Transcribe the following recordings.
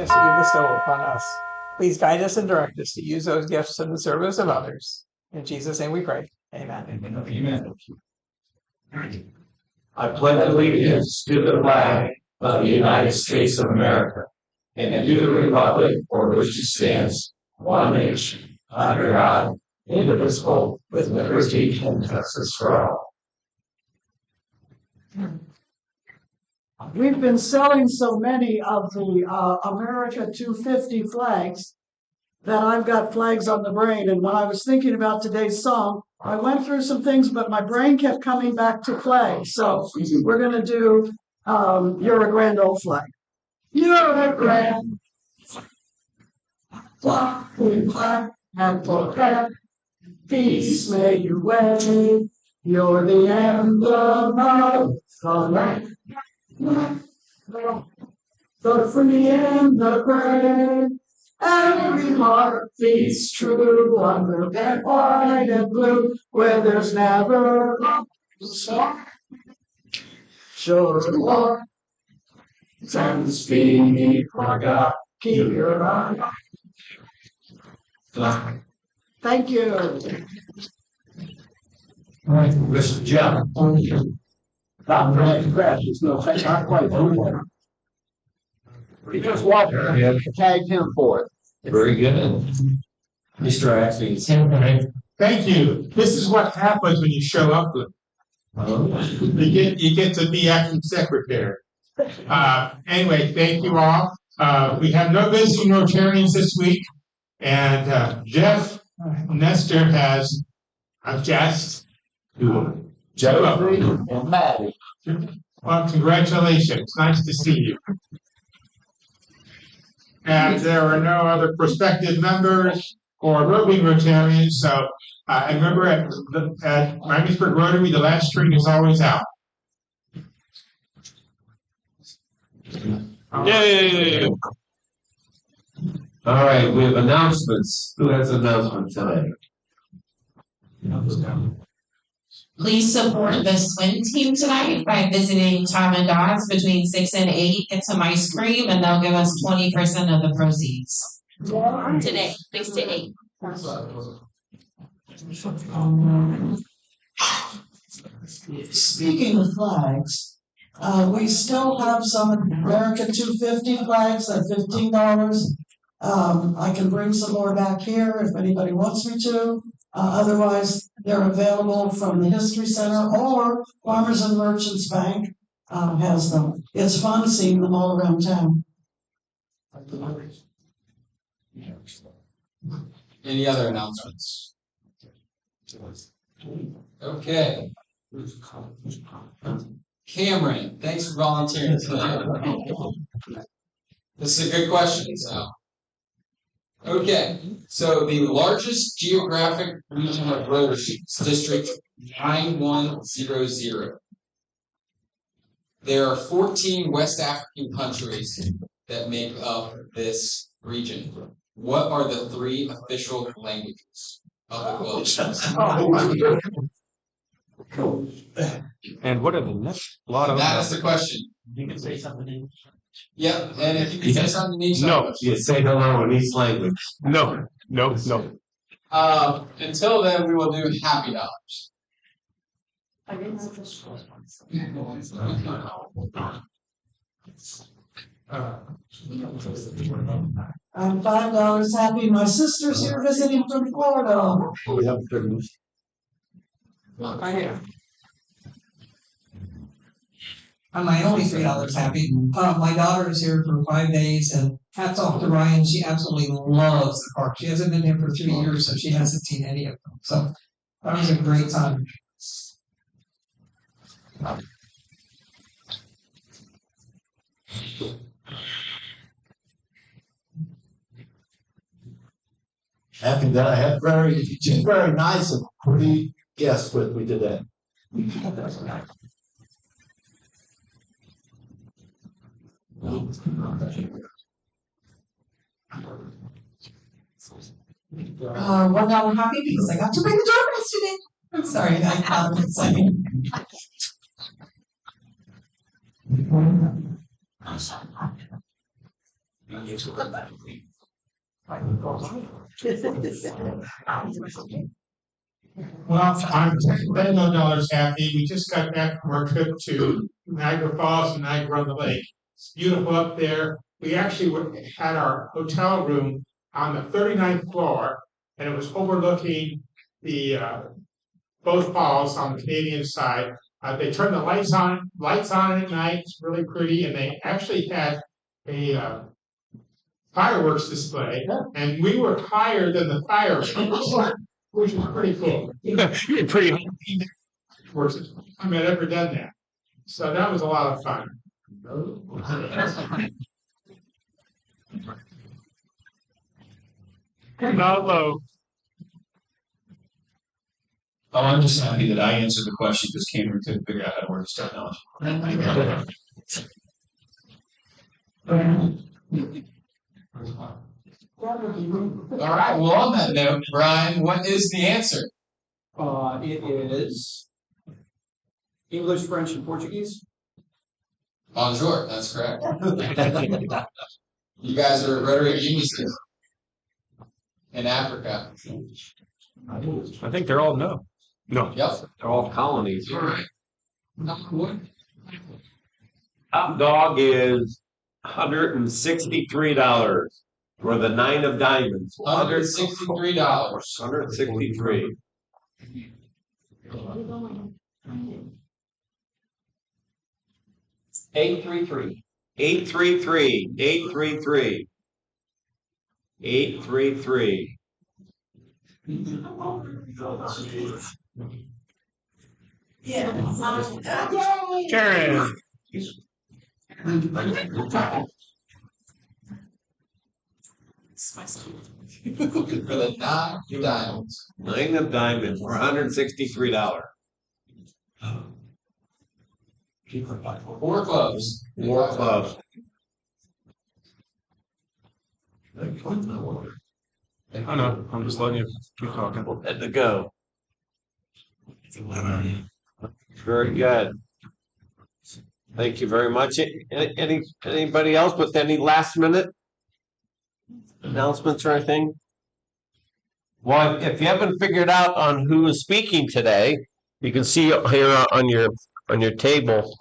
gifts that you bestow upon us. Please guide us and direct us to use those gifts in the service of others. In Jesus' name we pray. Amen. Amen. I pledge allegiance to the flag of the United States of America and to the republic for which it stands, one nation, under God, indivisible, with liberty and justice for all. We've been selling so many of the America 250 flags that I've got flags on the brain. And when I was thinking about today's song, I went through some things, but my brain kept coming back to flags. So we're going to do You're a Grand Old Flag. You're a grand flag, and for peace may you wave. You're the emblem of the land. The free and the brave, every heart beats true under that white and blue, where there's never a star. Sure, Lord, sends be forgot. Keep your eye. Thank you. All right, Mr. Jeff. Not really fresh. It's not quite over. We just walked and tagged him for it. Very good. Mr. Atkins. Thank you. This is what happens when you show up with you get to be acting secretary. Anyway, thank you all. We have no visiting Rotarians this week, and Jeff Nestor has just Jeffrey and Maddie. Well, congratulations. Nice to see you. And there are no other prospective members or roving Rotarians. So and remember at Miamisburg Rotary, the last string is always out. Yay! All right, we have announcements. Who has announcements today? Please support the swim team tonight by visiting Tom and Dod's between 6 and 8. Get some ice cream and they'll give us 20% of the proceeds. Today, 6 to 8. Speaking of flags, we still have some America 250 flags at $15. I can bring some more back here if anybody wants me to. Otherwise, they're available from the History Center or Farmers and Merchants Bank has them. It's fun seeing them all around town. Any other announcements? Okay. Cameron, thanks for volunteering tonight. This is a good question. So. Okay, so the largest geographic region of Rotary is District 9100. There are 14 West African countries that make up this region. What are the 3 official languages of the globe? And what are the next lot of? That is the question. You can say something in English. Yeah, and if you can say something in each language. You say hello in each language. No. Until then, we will do happy dollars. I'm $5 happy. My sister's here visiting from Florida. We have to. Right here. I'm my only $3 happy. My daughter is here for 5 days, and hats off to Ryan. She absolutely loves the park. She hasn't been here for 3 years, so she hasn't seen any of them. So that was a great time. After that, I had very nice and pretty guests with me today. $1 happy because I got to bring the doorbells today. I'm sorry, I thought it was exciting. Well, I'm $10 happy. We just got back from our trip to Niagara Falls and Niagara-on-the-Lake. It's beautiful up there. We actually had our hotel room on the 39th floor, and it was overlooking the both falls on the Canadian side. They turned the lights on at night. It's really pretty, and they actually had a fireworks display, and we were higher than the fireworks, which was pretty cool. You're pretty. First time I'd ever done that. So that was a lot of fun. Hello. Oh, I'm just happy that I answered the question because Cameron couldn't figure out how to work this technology. All right, well, on that note, Brian, what is the answer? It is English, French, and Portuguese. Bonjour, that's correct. You guys are Rotary geniuses in Africa. I think they're all no. No. Yep. They're all colonies. All right. What? Top dog is $163 for the 9 of diamonds. $163. $163. 833. 833. 833. 833. Karen. For the 9 diamonds. 9 of diamonds for $163. 4 clubs. 4 clubs. I know. I'm just letting you keep talking. Good to go. Very good. Thank you very much. Anybody else with any last minute announcements or anything? Well, if you haven't figured out on who is speaking today, you can see here on your table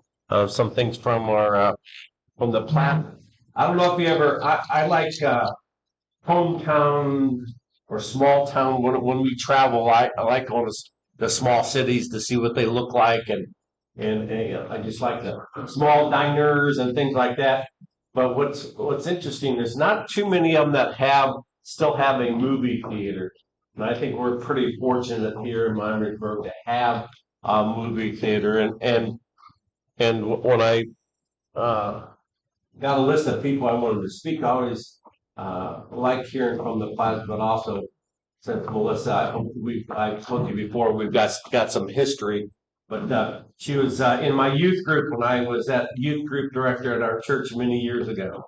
some things from our from the plat. I don't know if you ever. I like hometown or small town when we travel. I like going to the small cities to see what they look like, and I just like the small diners and things like that. But what's interesting, there's not too many of them that still have a movie theater. And I think we're pretty fortunate here in Miamisburg to have a movie theater. And when I got a list of people I wanted to speak, I always like hearing from the class, but also since Melissa, I told you before, we've got some history. But she was in my youth group when I was at youth group director at our church many years ago.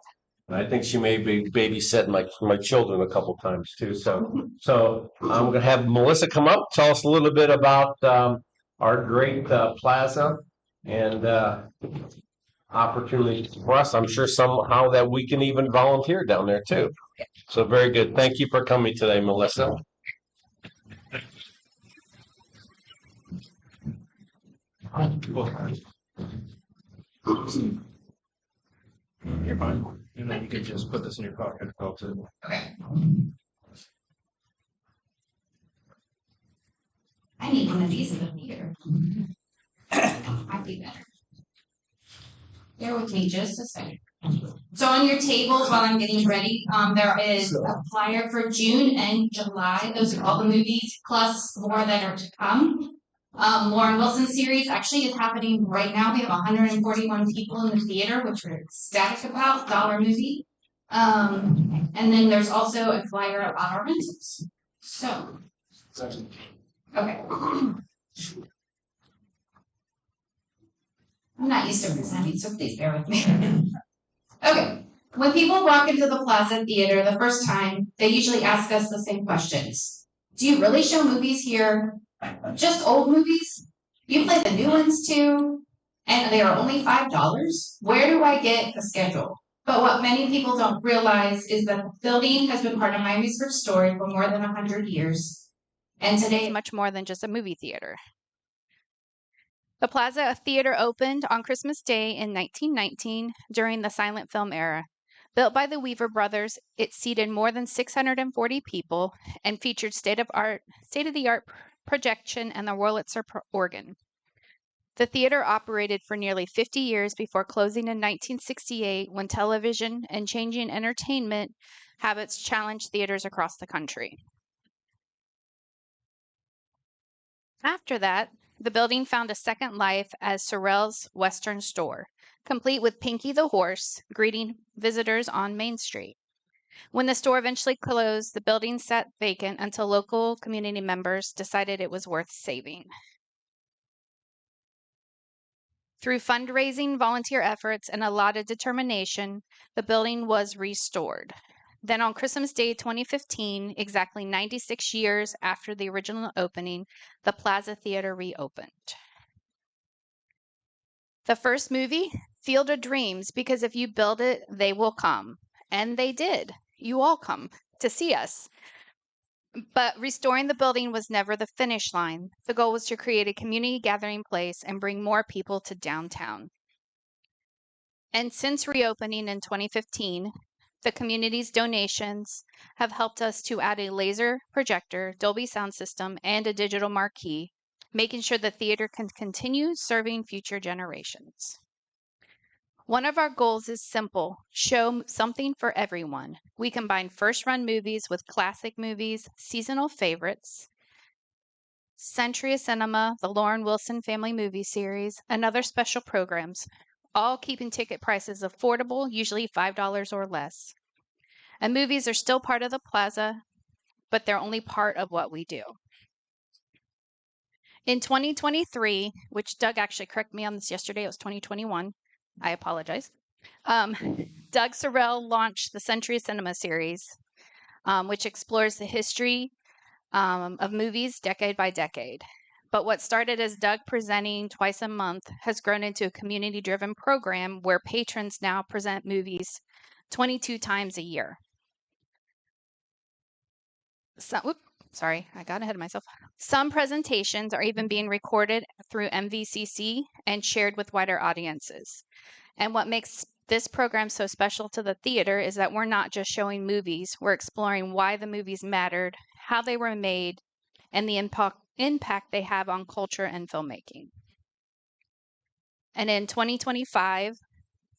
And I think she may be babysitting my children a couple times too. So I'm going to have Melissa come up, tell us a little bit about our great plaza and opportunities for us. I'm sure somehow that we can even volunteer down there too. So very good. Thank you for coming today, Melissa. You're fine. And then you can just put this in your pocket. Okay. I need one of these in the theater. I'd be better. Bear with me just a second. So on your tables while I'm getting ready, there is a flyer for June and July. Those are all the movies plus more that are to come. Lauren Wilson series actually is happening right now. We have 141 people in the theater, which we're ecstatic about. Dollar movie. And then there's also a flyer about our rentals. So, okay. I'm not used to presenting, so please bear with me. Okay. When people walk into the Plaza Theater the first time, they usually ask us the same questions. Do you really show movies here? Just old movies? You play the new ones too? And they are only $5? Where do I get a schedule? But what many people don't realize is that the building has been part of Miamisburg story for more than 100 years. And today, It's much more than just a movie theater. The Plaza Theater opened on Christmas Day in 1919 during the silent film era. Built by the Weaver brothers, it seated more than 640 people and featured state-of-the-art projection and the Wurlitzer organ. The theater operated for nearly 50 years before closing in 1968 when television and changing entertainment habits challenged theaters across the country. After that, the building found a second life as Sorrell's Western Store, complete with Pinky the Horse greeting visitors on Main Street. When the store eventually closed, the building sat vacant until local community members decided it was worth saving. Through fundraising, volunteer efforts, and a lot of determination, the building was restored. Then on Christmas Day 2015, exactly 96 years after the original opening, the Plaza Theater reopened. The first movie, Field of Dreams, because if you build it, they will come. And they did. You all come to see us. But restoring the building was never the finish line. The goal was to create a community gathering place and bring more people to downtown. And since reopening in 2015, the community's donations have helped us to add a laser projector, Dolby sound system, and a digital marquee, making sure the theater can continue serving future generations. One of our goals is simple: show something for everyone. We combine first-run movies with classic movies, seasonal favorites, Century of Cinema, the Lauren Wilson Family Movie Series, and other special programs, all keeping ticket prices affordable, usually $5 or less. And movies are still part of the plaza, but they're only part of what we do. In 2023, which Doug actually corrected me on this yesterday, it was 2021. I apologize. Doug Sorrell launched the Century Cinema series, which explores the history of movies decade by decade. But what started as Doug presenting twice a month has grown into a community-driven program where patrons now present movies 22 times a year. Sorry, I got ahead of myself. Some presentations are even being recorded through MVCC and shared with wider audiences. And what makes this program so special to the theater is that we're not just showing movies, we're exploring why the movies mattered, how they were made, and the impact they have on culture and filmmaking. And in 2025,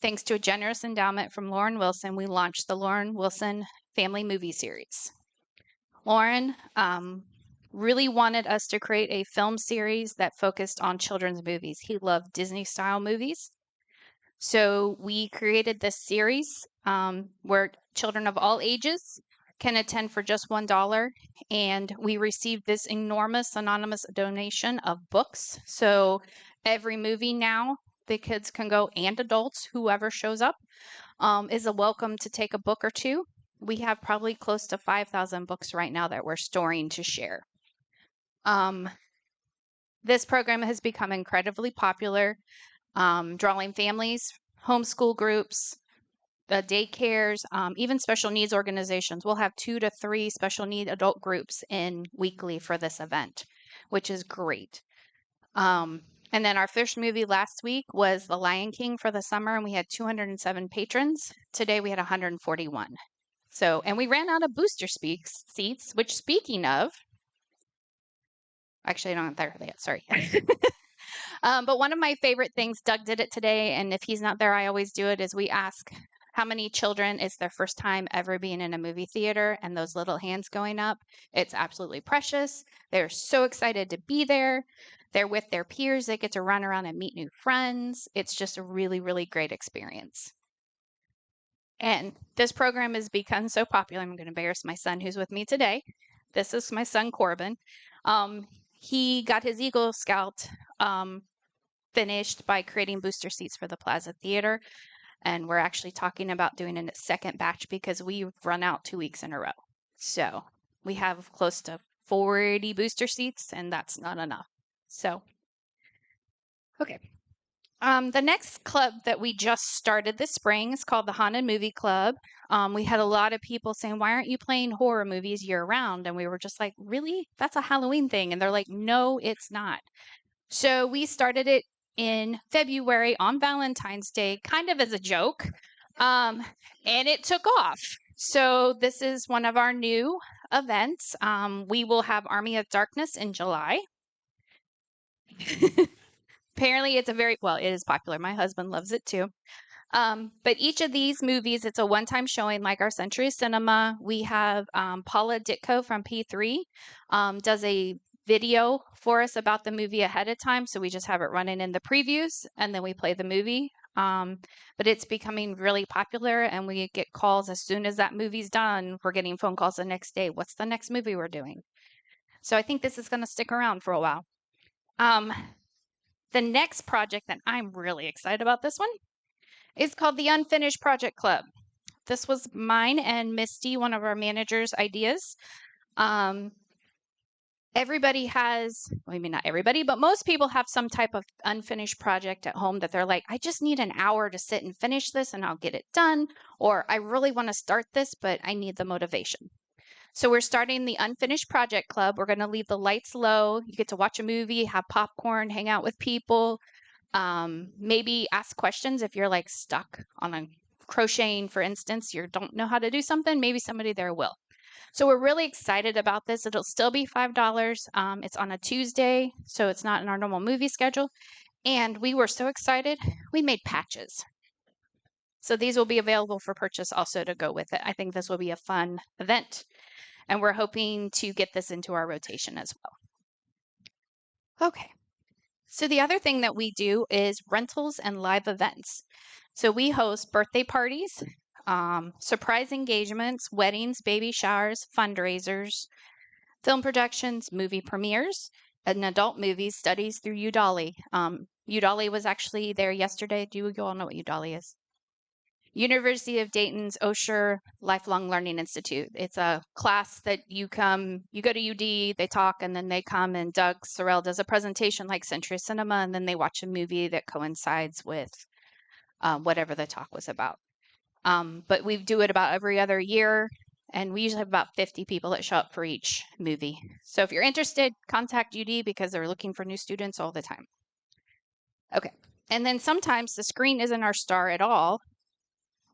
thanks to a generous endowment from Lauren Wilson, we launched the Lauren Wilson Family Movie Series. Lauren really wanted us to create a film series that focused on children's movies. He loved Disney-style movies. So we created this series where children of all ages can attend for just $1. And we received this enormous anonymous donation of books. So every movie now, the kids can go, and adults, whoever shows up, is a welcome to take a book or two. We have probably close to 5,000 books right now that we're storing to share. This program has become incredibly popular, drawing families, homeschool groups, the daycares, even special needs organizations. We'll have 2 to 3 special need adult groups in weekly for this event, which is great. And then our first movie last week was The Lion King for the summer, and we had 207 patrons. Today we had 141. So, and we ran out of booster seats, which, speaking of, actually I don't have that yet, sorry. But one of my favorite things, Doug did it today, and if he's not there, I always do it, is we ask how many children it's their first time ever being in a movie theater, and those little hands going up. It's absolutely precious. They're so excited to be there. They're with their peers. They get to run around and meet new friends. It's just a really, really great experience. And this program has become so popular. I'm going to embarrass my son who's with me today. This is my son, Corbin. He got his Eagle Scout finished by creating booster seats for the Plaza Theater. And we're actually talking about doing a second batch because we've run out 2 weeks in a row. So we have close to 40 booster seats, and that's not enough. So, okay. The next club that we just started this spring is called the Haunted Movie Club. We had a lot of people saying, "Why aren't you playing horror movies year round?" And we were just like, "Really? That's a Halloween thing?" And they're like, "No, it's not." So we started it in February on Valentine's Day, kind of as a joke, and it took off. So this is one of our new events. We will have Army of Darkness in July. Apparently, it's it is popular. My husband loves it too. But each of these movies, it's a one-time showing, like our Century Cinema. We have Paula Ditko from P3 does a video for us about the movie ahead of time, so we just have it running in the previews, and then we play the movie. But it's becoming really popular, and we get calls as soon as that movie's done. We're getting phone calls the next day. What's the next movie we're doing? So I think this is going to stick around for a while. The next project that I'm really excited about, this one, is called the Unfinished Project Club. This was mine and Misty, one of our managers' ideas. Everybody has, well, maybe not everybody, but most people have some type of unfinished project at home that they're like, I just need an hour to sit and finish this and I'll get it done. Or I really want to start this, but I need the motivation. So we're starting the Unfinished Project Club. We're going to leave the lights low. You get to watch a movie, have popcorn, hang out with people. Maybe ask questions if you're like stuck on a crocheting, for instance, you don't know how to do something, maybe somebody there will. So we're really excited about this. It'll still be $5. It's on a Tuesday, so it's not in our normal movie schedule. And we were so excited, we made patches. So these will be available for purchase also to go with it. I think this will be a fun event, and we're hoping to get this into our rotation as well. Okay. So the other thing that we do is rentals and live events. So we host birthday parties, surprise engagements, weddings, baby showers, fundraisers, film productions, movie premieres, and adult movies studies through UDOLI. UDOLI was actually there yesterday. Do you all know what UDOLI is? University of Dayton's Osher Lifelong Learning Institute. It's a class that you go to UD, they talk, and then they come, and Doug Sorrell does a presentation like Century Cinema, and then they watch a movie that coincides with whatever the talk was about. But we do it about every other year, and we usually have about 50 people that show up for each movie. So if you're interested, contact UD because they're looking for new students all the time. Okay, and then sometimes the screen isn't our star at all.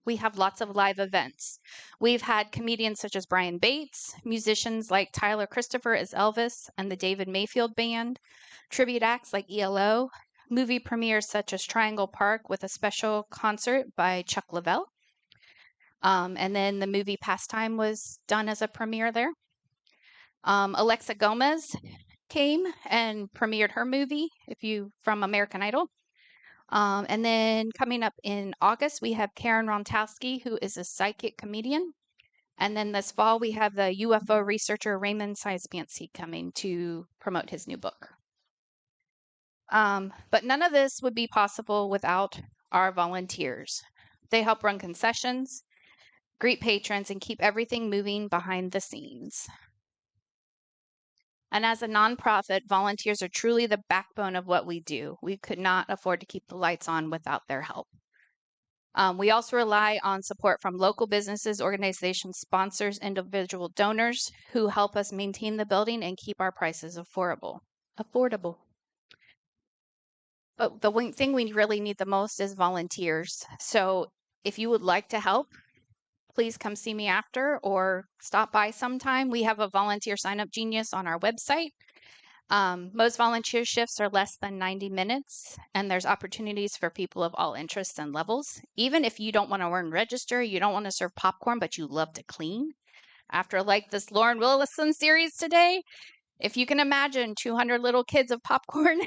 We have lots of live events. We've had comedians such as Brian Bates, musicians like Tyler Christopher as Elvis and the David Mayfield Band, tribute acts like ELO, movie premieres such as Triangle Park with a special concert by Chuck Leavell. And then the movie Pastime was done as a premiere there. Alexa Gomez came and premiered her movie, from American Idol. And then coming up in August, we have Karen Rontowski, who is a psychic comedian. And then this fall, we have the UFO researcher Raymond Science-Bancy coming to promote his new book. But none of this would be possible without our volunteers. They help run concessions, greet patrons, and keep everything moving behind the scenes. And as a nonprofit, volunteers are truly the backbone of what we do. We could not afford to keep the lights on without their help. We also rely on support from local businesses, organizations, sponsors, individual donors who help us maintain the building and keep our prices affordable. But the one thing we really need the most is volunteers. So if you would like to help, please come see me after or stop by sometime. We have a volunteer sign-up genius on our website. Most volunteer shifts are less than 90 minutes, and there's opportunities for people of all interests and levels. Even if you don't want to register, you don't want to serve popcorn, but you love to clean. After like this Lauren Willison series today, if you can imagine 200 little kids of popcorn,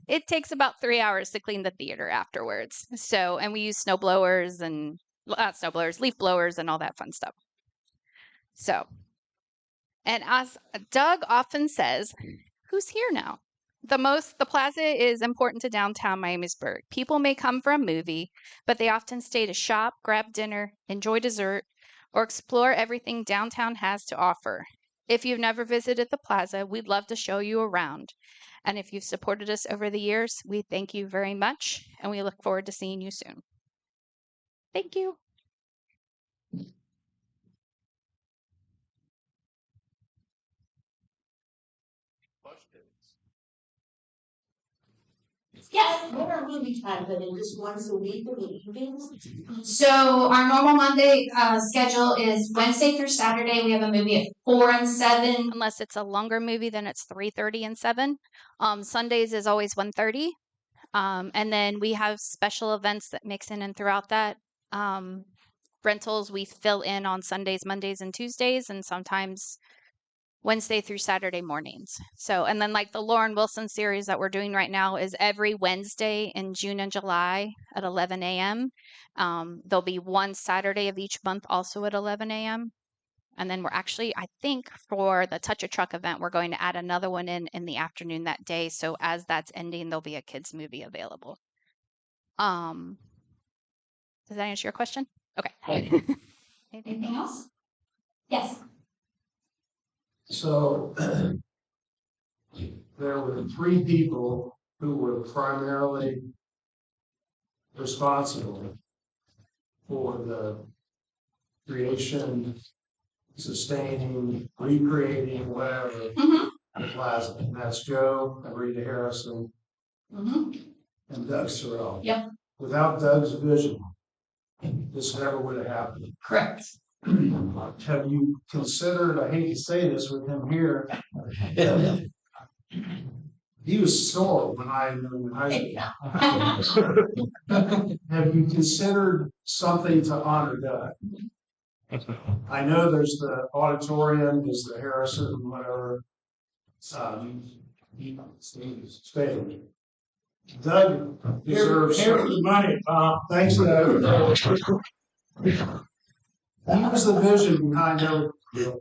it takes about 3 hours to clean the theater afterwards. So, and we use leaf blowers and all that fun stuff. So, and as Doug often says, who's here now? The plaza is important to downtown Miamisburg. People may come for a movie, but they often stay to shop, grab dinner, enjoy dessert, or explore everything downtown has to offer. If you've never visited the plaza, we'd love to show you around. And if you've supported us over the years, we thank you very much, and we look forward to seeing you soon. Thank you. Yes. What are movie times? Are they just once a week in the evenings? So our normal Monday schedule is Wednesday through Saturday. We have a movie at 4 and 7. Unless it's a longer movie, then it's 3:30 and 7. Sundays is always 1:30. And then we have special events that mix in and throughout that. Rentals we fill in on Sundays, Mondays, and Tuesdays, and sometimes Wednesday through Saturday mornings. So, and then like the Lauren Wilson series that we're doing right now is every Wednesday in June and July at 11 a.m. There'll be one Saturday of each month also at 11 a.m. And then we're actually, I think for the Touch a Truck event, we're going to add another one in the afternoon that day. So as that's ending, there'll be a kids movie available. Does that answer your question? Okay. Anything else? Yes. So there were 3 people who were primarily responsible for the creation, sustaining, recreating, whatever, Mm-hmm. the plaza. And that's Joe and Rita Harrison Mm-hmm. and Doug Sorrell. Yep. Without Doug's vision, this never would have happened. Correct. Have you considered, I hate to say this with him here, he was sore when I knew high school. Have you considered something to honor Doug? I know there's the auditorium, there's the Harrison, whatever, stage. Doug deserves. Here's the money, Tom. Thanks, Doug. He was the vision behind everything.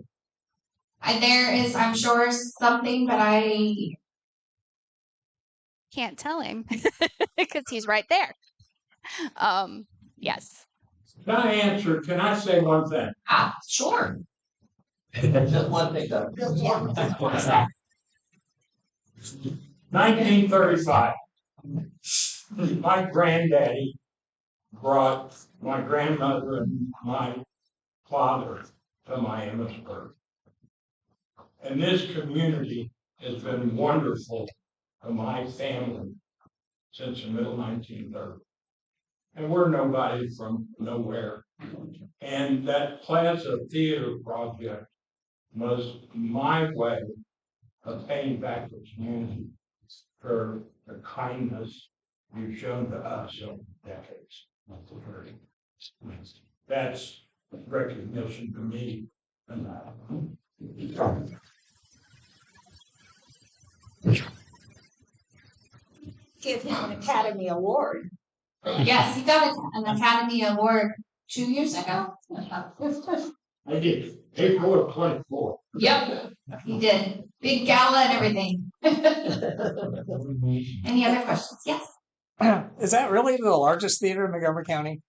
There is, I'm sure, something, but I Can't tell him because he's right there. Yes. Can I answer? Can I say one thing? sure. Just one thing, though. 1935. My granddaddy brought my grandmother and my father to Miamisburg. And this community has been wonderful to my family since the middle 1930s. And we're nobody from nowhere. And that Plaza Theater project was my way of paying back the community for the kindness you've shown to us over decades. That's recognition to me. And Give him an Academy Award. Yes, he got an Academy Award 2 years ago. I did. April of 24. Yep, he did. Big gala and everything. Any other questions? Yes. Is that really the largest theater in Montgomery County?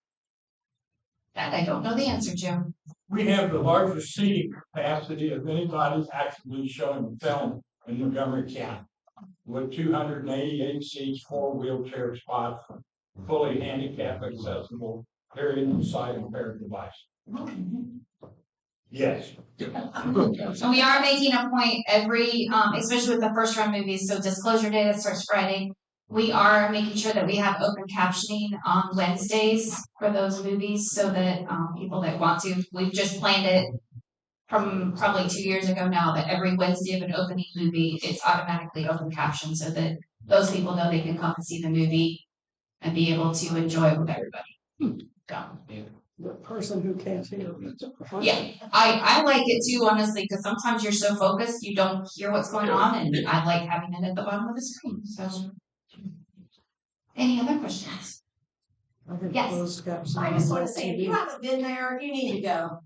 That I don't know the answer to. We have the largest seating capacity of anybody actually showing film in Montgomery County, with 288 seats, 4 wheelchair spots, fully handicap accessible, period and sight impaired device. Yes. So we are making a point every, especially with the first run movies. So Disclosure Day that starts Friday. We are making sure that we have open captioning on Wednesdays for those movies, so that people that want to. We've just planned it from probably 2 years ago now, that every Wednesday of an opening movie, it's automatically open captioned, so that those people know they can come and see the movie and be able to enjoy it with everybody. The person who can't hear. Yeah, I like it too, honestly, because sometimes you're so focused you don't hear what's going on, and I like having it at the bottom of the screen. So, any other questions? Yes. I just want to say, if you haven't been there, you need to go.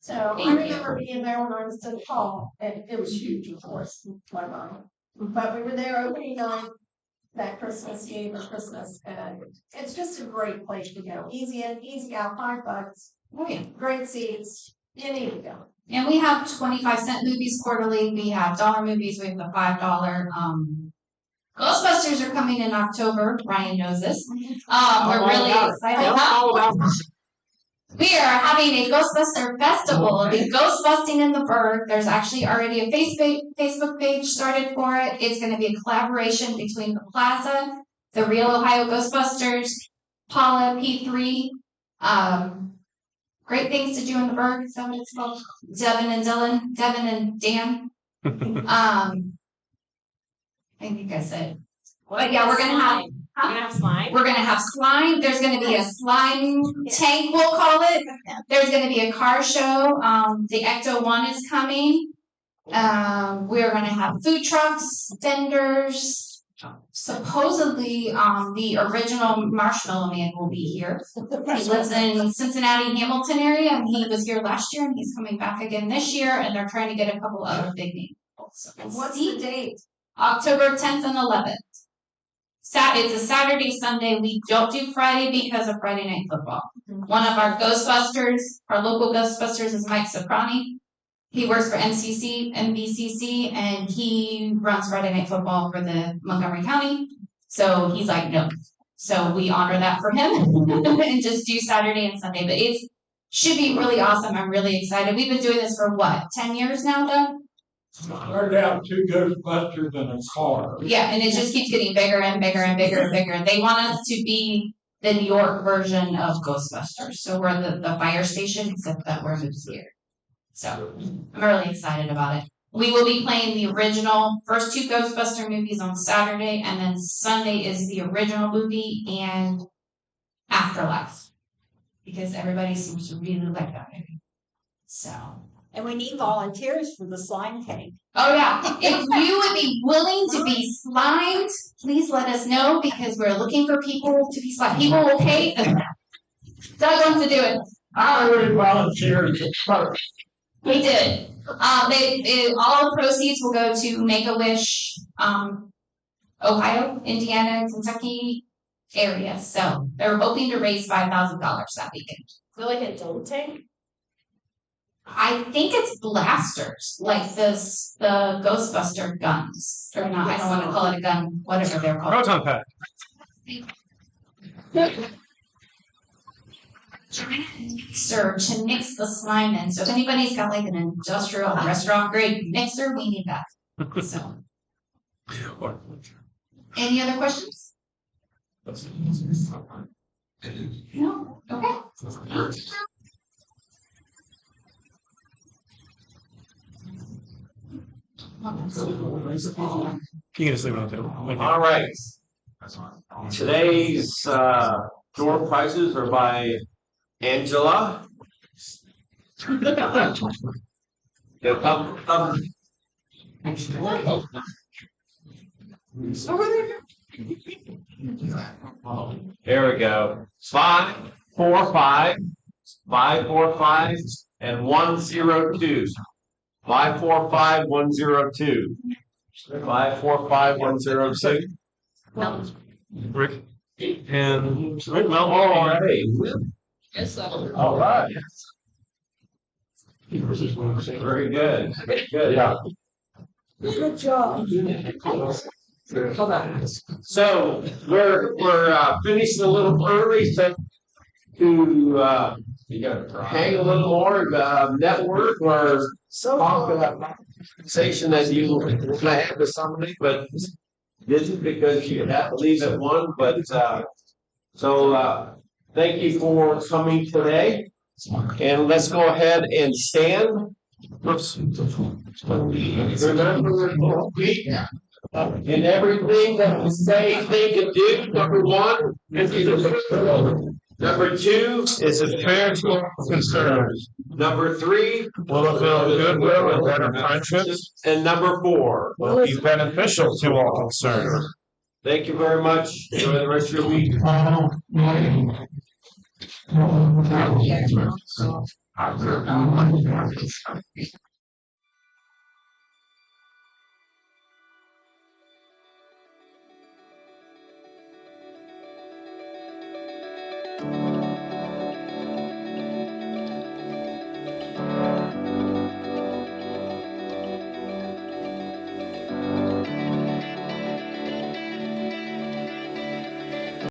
So I remember being there when I was in Paul, and it was huge, of course, my mom. But we were there opening night, that Christmas Eve or Christmas, and it's just a great place to go. Easy in, easy out, $5. Oh yeah, Great seats. You need to go. and we have 25-cent movies quarterly. We have dollar movies. We have the $5 Ghostbusters are coming in October. Ryan knows this. Oh, We're really excited. We are having a Ghostbuster Festival. It'll be Ghostbusting in the Burg. There's actually already a Facebook page started for it. It's going to be a collaboration between the Plaza, the Real Ohio Ghostbusters, Paula P3. Great things to do in the Burg. Is that what it's called? Devin and Dylan, Devin and Dan. I think I said. But yeah, we're gonna have. We're gonna have slime. We're gonna have slime. There's gonna be a slime tank, we'll call it. There's gonna be a car show. The Ecto 1 is coming. We're gonna have food trucks, vendors. Supposedly, the original Marshmallow Man will be here. He lives in Cincinnati, Hamilton area, and he was here last year, and he's coming back again this year. And they're trying to get a couple other big names. What's the date? October 10th and 11th. It's a Saturday, Sunday. We don't do Friday because of Friday Night Football. One of our Ghostbusters, our local Ghostbusters, is Mike Soprani. He works for MVCC, and he runs Friday Night Football for the Montgomery County. So he's like, no. So we honor that for him and just do Saturday and Sunday. But it should be really awesome. I'm really excited. We've been doing this for what, 10 years now, Doug? Started out 2 Ghostbusters in a car. Yeah, and it just keeps getting bigger and bigger and bigger and bigger. They want us to be the New York version of Ghostbusters. So we're the fire station, except that we're moved here. So I'm really excited about it. We will be playing the original first 2 Ghostbuster movies on Saturday, and then Sunday is the original movie and Afterlife. Because everybody seems to really like that movie. So. And we need volunteers for the slime tank. Oh yeah, if you would be willing to be slimed, please let us know because we're looking for people to be slimed. People will pay. Doug wants to do it. I already volunteered. We did. All the proceeds will go to Make-A-Wish, Ohio, Indiana, Kentucky area. So they're hoping to raise $5,000 that weekend. Is it like a dome tank? I think it's blasters, like the Ghostbuster guns. Or not, I don't want to call it a gun, whatever they're called. Proton pack. Mixer to mix the slime in. So if anybody's got like an industrial restaurant grade mixer, we need that. So. Any other questions? No? Okay. You can just leave it on the table. Thank you. All right. Today's door prizes are by Angela. There we go. 5, 4, 5, 5, 4, 5, and 102. 5, 4, 5, 102. 5, 4, 5, 102. Rick and Rick Mel. All right. Yes, sir. All right. Very good. Good. Yeah. Good job. So we're finishing a little early, so to hang a little more, network or talk about conversation that you had with somebody, but didn't because you had to leave at 1. But so thank you for coming today, and let's go ahead and stand. Oops. Remember, in everything that we say, think, and do, number 1 is number 2 is spiritual concerns. Number 3 Will it build goodwill and better friendships? And number 4 Will be beneficial to all concerned. Thank you very much. Enjoy the rest of your week.